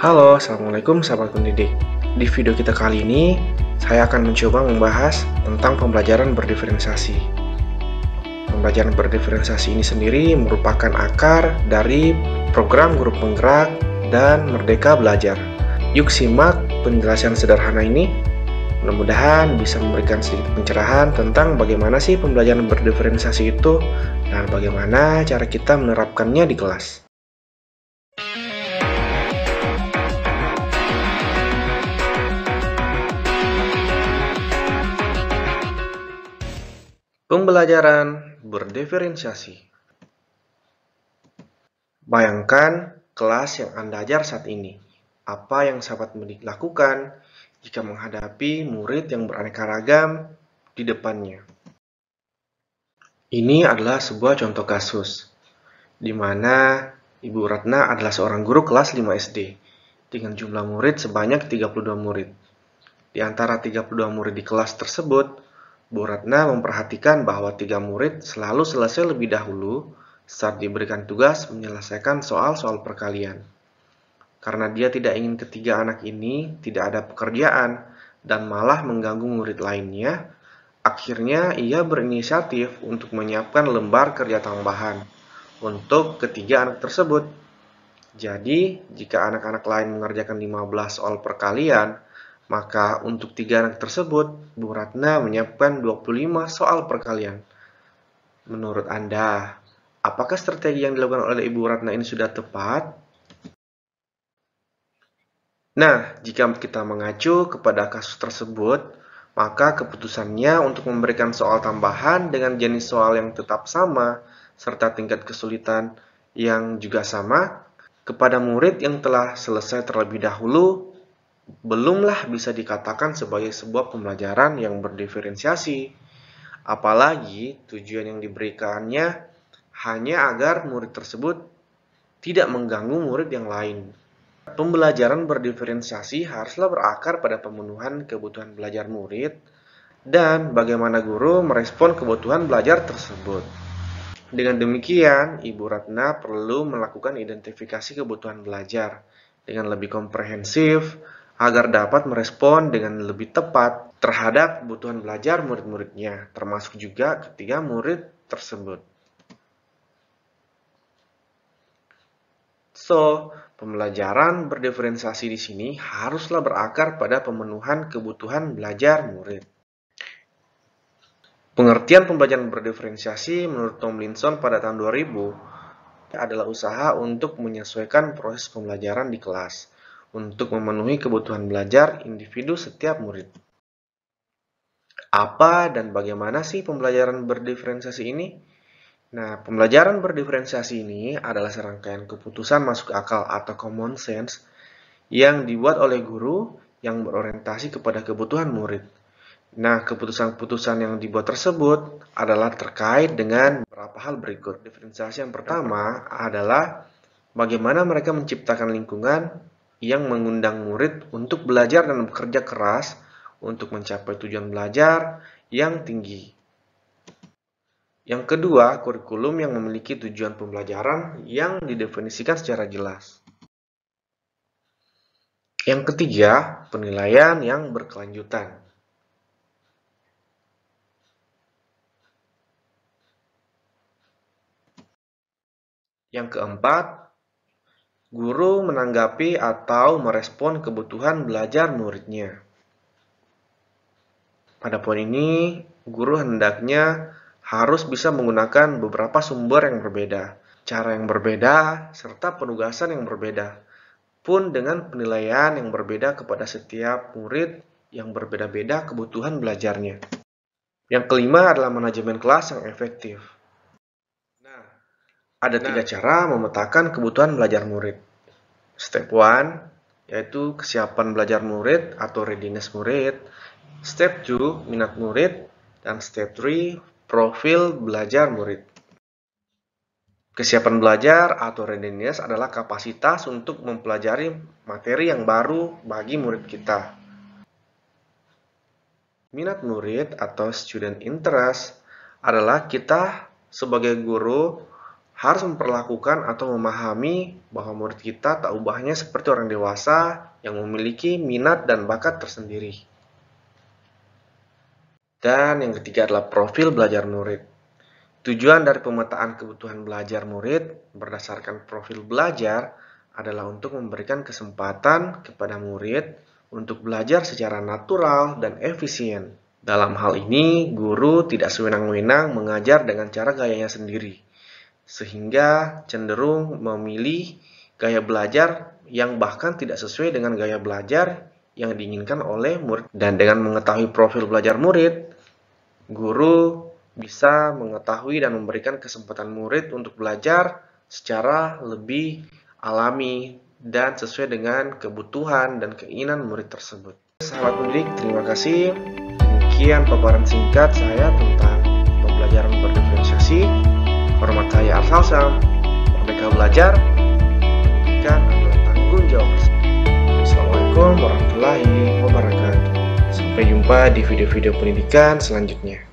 Halo, Assalamualaikum sahabat pendidik. Di video kita kali ini, saya akan mencoba membahas tentang pembelajaran berdiferensiasi. Pembelajaran berdiferensiasi ini sendiri merupakan akar dari program guru penggerak dan Merdeka Belajar. Yuk simak penjelasan sederhana ini. Mudah-mudahan bisa memberikan sedikit pencerahan tentang bagaimana sih pembelajaran berdiferensiasi itu dan bagaimana cara kita menerapkannya di kelas. Pembelajaran berdiferensiasi. Bayangkan kelas yang Anda ajar saat ini. Apa yang sahabat pendidik lakukan jika menghadapi murid yang beraneka ragam di depannya? Ini adalah sebuah contoh kasus, di mana Ibu Ratna adalah seorang guru kelas 5 SD, dengan jumlah murid sebanyak 32 murid. Di antara 32 murid di kelas tersebut, Bu Ratna memperhatikan bahwa 3 murid selalu selesai lebih dahulu saat diberikan tugas menyelesaikan soal-soal perkalian. Karena dia tidak ingin ketiga anak ini tidak ada pekerjaan dan malah mengganggu murid lainnya, akhirnya ia berinisiatif untuk menyiapkan lembar kerja tambahan untuk ketiga anak tersebut. Jadi, jika anak-anak lain mengerjakan 15 soal perkalian, maka untuk 3 anak tersebut, Bu Ratna menyiapkan 25 soal perkalian. Menurut Anda, apakah strategi yang dilakukan oleh Ibu Ratna ini sudah tepat? Nah, jika kita mengacu kepada kasus tersebut, maka keputusannya untuk memberikan soal tambahan dengan jenis soal yang tetap sama, serta tingkat kesulitan yang juga sama, kepada murid yang telah selesai terlebih dahulu, belumlah bisa dikatakan sebagai sebuah pembelajaran yang berdiferensiasi. Apalagi tujuan yang diberikannya hanya agar murid tersebut tidak mengganggu murid yang lain. Pembelajaran berdiferensiasi haruslah berakar pada pemenuhan kebutuhan belajar murid dan bagaimana guru merespon kebutuhan belajar tersebut. Dengan demikian, Ibu Ratna perlu melakukan identifikasi kebutuhan belajar dengan lebih komprehensif agar dapat merespon dengan lebih tepat terhadap kebutuhan belajar murid-muridnya, termasuk juga ketiga murid tersebut. Pembelajaran berdiferensiasi di sini haruslah berakar pada pemenuhan kebutuhan belajar murid. Pengertian pembelajaran berdiferensiasi menurut Tomlinson pada tahun 2000 adalah usaha untuk menyesuaikan proses pembelajaran di kelas untuk memenuhi kebutuhan belajar individu setiap murid. Apa dan bagaimana sih pembelajaran berdiferensiasi ini? Nah, pembelajaran berdiferensiasi ini adalah serangkaian keputusan masuk akal atau common sense yang dibuat oleh guru yang berorientasi kepada kebutuhan murid. Nah, keputusan-keputusan yang dibuat tersebut adalah terkait dengan beberapa hal berikut. Diferensiasi yang pertama adalah bagaimana mereka menciptakan lingkungan yang mengundang murid untuk belajar dan bekerja keras untuk mencapai tujuan belajar yang tinggi. Yang kedua, kurikulum yang memiliki tujuan pembelajaran yang didefinisikan secara jelas. Yang ketiga, penilaian yang berkelanjutan. Yang keempat, guru menanggapi atau merespon kebutuhan belajar muridnya. Pada poin ini, guru hendaknya harus bisa menggunakan beberapa sumber yang berbeda, cara yang berbeda, serta penugasan yang berbeda, pun dengan penilaian yang berbeda kepada setiap murid yang berbeda-beda kebutuhan belajarnya. Yang kelima adalah manajemen kelas yang efektif. Nah, ada 3 cara memetakan kebutuhan belajar murid. Step 1, yaitu kesiapan belajar murid atau readiness murid. Step 2, minat murid. Dan step 3, profil belajar murid. Kesiapan belajar atau readiness adalah kapasitas untuk mempelajari materi yang baru bagi murid kita. Minat murid atau student interest adalah kita sebagai guru harus memperlakukan atau memahami bahwa murid kita tak ubahnya seperti orang dewasa yang memiliki minat dan bakat tersendiri. Dan yang ketiga adalah profil belajar murid. Tujuan dari pemetaan kebutuhan belajar murid berdasarkan profil belajar adalah untuk memberikan kesempatan kepada murid untuk belajar secara natural dan efisien. Dalam hal ini, guru tidak sewenang-wenang mengajar dengan cara gayanya sendiri, sehingga cenderung memilih gaya belajar yang bahkan tidak sesuai dengan gaya belajar yang diinginkan oleh murid. Dan dengan mengetahui profil belajar murid, guru bisa mengetahui dan memberikan kesempatan murid untuk belajar secara lebih alami dan sesuai dengan kebutuhan dan keinginan murid tersebut. Sahabat pendidik, terima kasih. Demikian paparan singkat saya tentang pembelajaran berdiferensiasi. Hormat saya Al-Salsam. Merdeka belajar, pendidikan adalah tanggung jawab bersama. Assalamualaikum warahmatullahi wabarakatuh. Sampai jumpa di video-video pendidikan selanjutnya.